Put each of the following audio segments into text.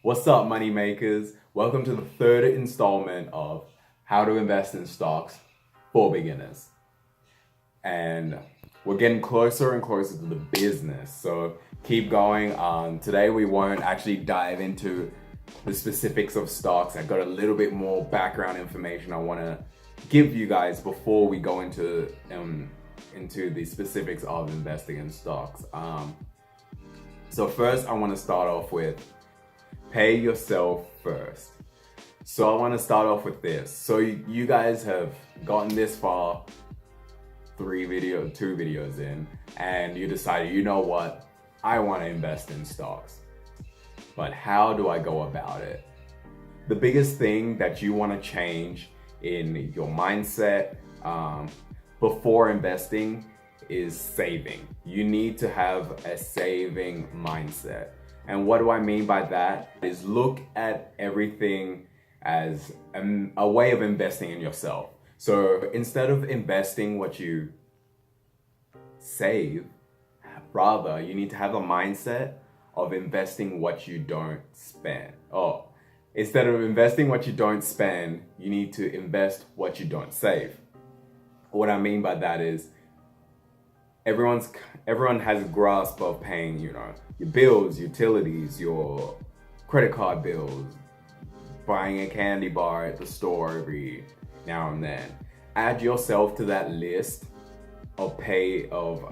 What's up, money makers? Welcome to the third installment of How to Invest in Stocks for Beginners. And we're getting closer and closer to the business, so keep going. Today we won't actually dive into the specifics of stocks. I've got a little bit more background information I want to give you guys before we go into the specifics of investing in stocks. So first I want to start off with pay yourself first. So I want to start off with this. So you guys have gotten this far, two videos in, and you decided, you know what, I want to invest in stocks. But how do I go about it? The biggest thing that you want to change in your mindset before investing is saving. You need to have a saving mindset. And what do I mean by that? Is look at everything as a way of investing in yourself. So instead of investing what you save, rather you need to have a mindset of investing what you don't spend. Instead of investing what you don't spend, you need to invest what you don't save. What I mean by that is everyone has a grasp of paying, your bills, utilities, your credit card bills, buying a candy bar at the store every now and then. Add yourself to that list of payees.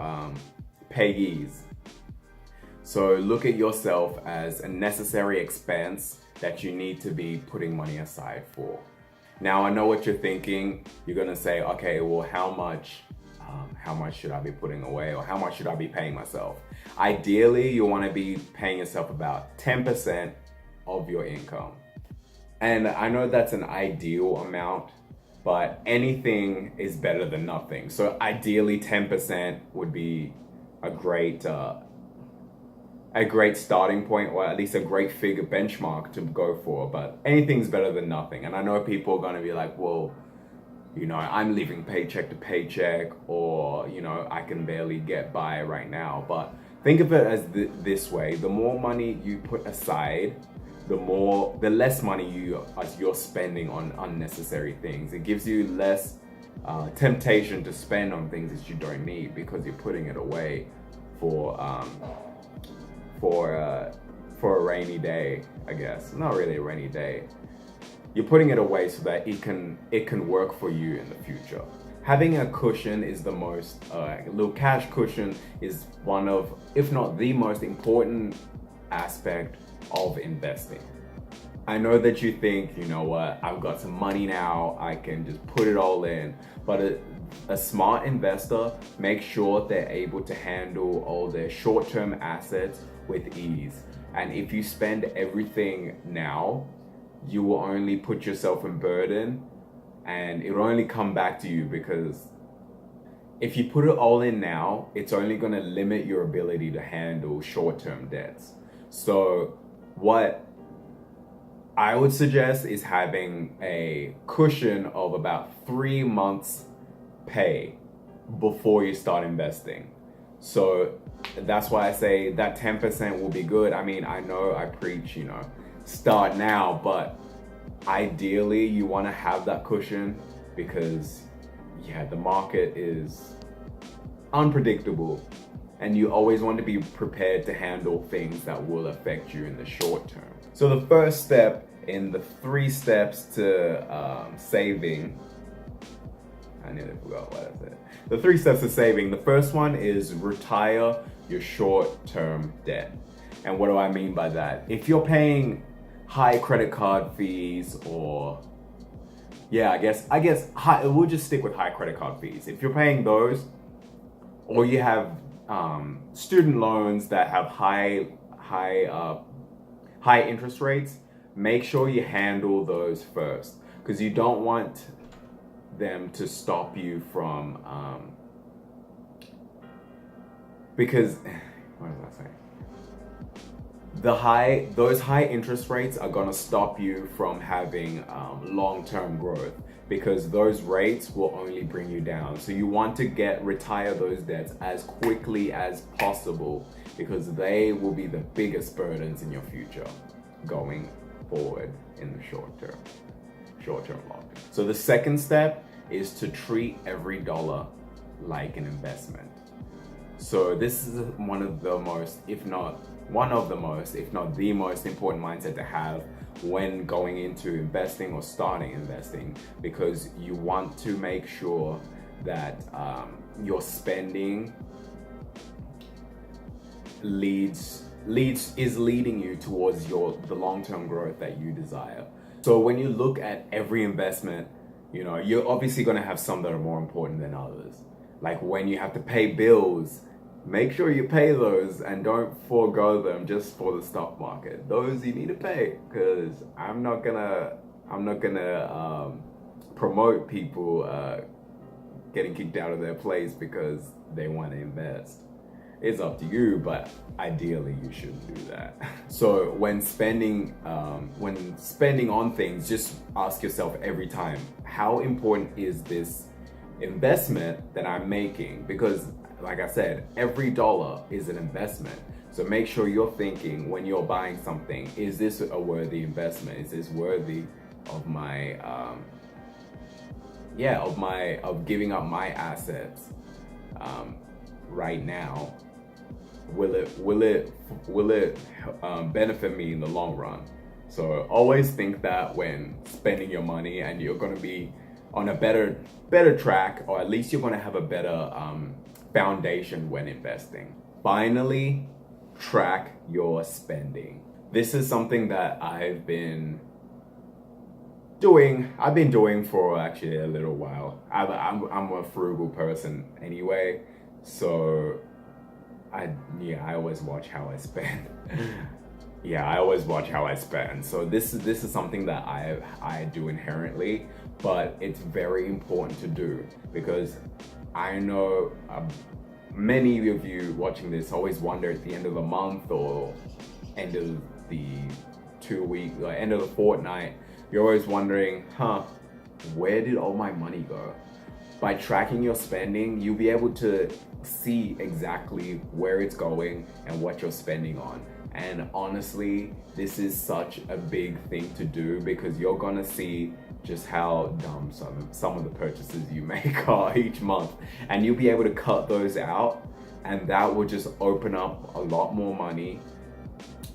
So look at yourself as a necessary expense that you need to be putting money aside for. Now I know what you're thinking. You're gonna say, okay, well, how much should I be putting away, or how much should I be paying myself? Ideally, you want to be paying yourself about 10% of your income. And I know that's an ideal amount, but anything is better than nothing. So ideally 10% would be a great starting point, or at least a great figure benchmark to go for, but anything's better than nothing. And I know people are going to be like, well, I'm living paycheck to paycheck, or, I can barely get by right now. But think of it as this way: the more money you put aside, the less money you're spending on unnecessary things. It gives you less temptation to spend on things that you don't need, because you're putting it away for a rainy day, I guess. Not really a rainy day. You're putting it away so that it can work for you in the future. Having a cushion is a little cash cushion is one of, if not the most important aspect of investing. I know that you think, you know what, I've got some money now, I can just put it all in. But a smart investor makes sure they're able to handle all their short-term assets with ease. And if you spend everything now, you will only put yourself in burden, and it will only come back to you, because if you put it all in now, it's only going to limit your ability to handle short-term debts. So what I would suggest is having a cushion of about 3 months pay before you start investing. So that's why I say that 10% will be good. I mean, I know I preach, start now, but ideally you want to have that cushion, because the market is unpredictable, and you always want to be prepared to handle things that will affect you in the short term. So the first step in the 3 steps to saving, I nearly forgot what I said. The 3 steps to saving, the first one is retire your short-term debt. And what do I mean by that? If you're paying high credit card fees, or I guess we'll just stick with high credit card fees. If you're paying those, or you have student loans that have high interest rates, make sure you handle those first, because you don't want them to stop you from because what was I saying? Those high interest rates are gonna stop you from having long-term growth, because those rates will only bring you down. So you want to retire those debts as quickly as possible, because they will be the biggest burdens in your future. going forward in the short term long. So the second step is to treat every dollar like an investment. So this is one of the most, if not the most important mindset to have when going into investing or starting investing, because you want to make sure that your spending is leading you towards the long-term growth that you desire. So when you look at every investment, you know, you're obviously going to have some that are more important than others. Like when you have to pay bills, make sure you pay those and don't forego them just for the stock market. Those you need to pay, because I'm not gonna promote people getting kicked out of their place because they want to invest. It's up to you, but ideally you shouldn't do that. So when spending on things, just ask yourself every time, how important is this investment that I'm making? Because like I said, every dollar is an investment. So make sure you're thinking when you're buying something, is this a worthy investment? Is this worthy of my of giving up my assets right now? Will it benefit me in the long run? So always think that when spending your money, and you're going to be on a better track, or at least you're going to have a better foundation when investing. Finally, track your spending. This is something that I've been doing for actually a little while. I'm a frugal person anyway, so I always watch how I spend. I always watch how I spend. So this is something that I do inherently, but it's very important to do, because I know many of you watching this always wonder at the end of the month or end of the 2 week or end of the fortnight, you're always wondering, where did all my money go? By tracking your spending, you'll be able to see exactly where it's going and what you're spending on. And honestly, this is such a big thing to do, because you're gonna see just how dumb some of the purchases you make are each month, and you'll be able to cut those out, and that will just open up a lot more money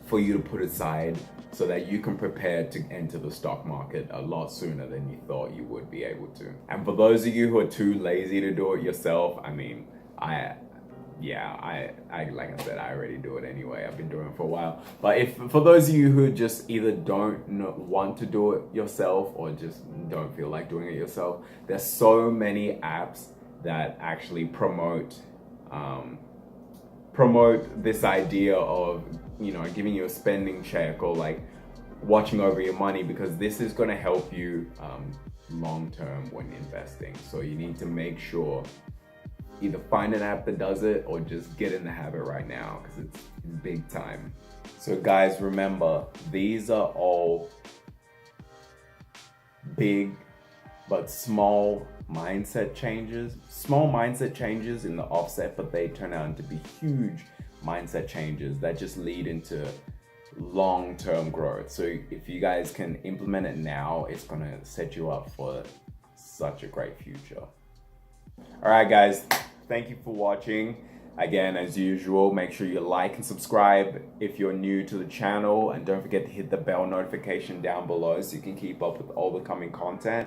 for you to put aside, so that you can prepare to enter the stock market a lot sooner than you thought you would be able to. And for those of you who are too lazy to do it yourself, I mean, I like I said, I already do it anyway. I've been doing it for a while. But for those of you who just either don't want to do it yourself, or just don't feel like doing it yourself, there's so many apps that actually promote this idea of, you know, giving you a spending check, or like watching over your money, because this is going to help you long term when investing. So you need to make sure, either find an app that does it, or just get in the habit right now, because it's big time. So guys, remember, these are all big but small mindset changes. Small mindset changes in the offset, but they turn out to be huge mindset changes that just lead into long-term growth. So if you guys can implement it now, it's gonna set you up for such a great future. All right, guys, thank you for watching. Again, as usual, make sure you like and subscribe if you're new to the channel, and don't forget to hit the bell notification down below so you can keep up with all the coming content.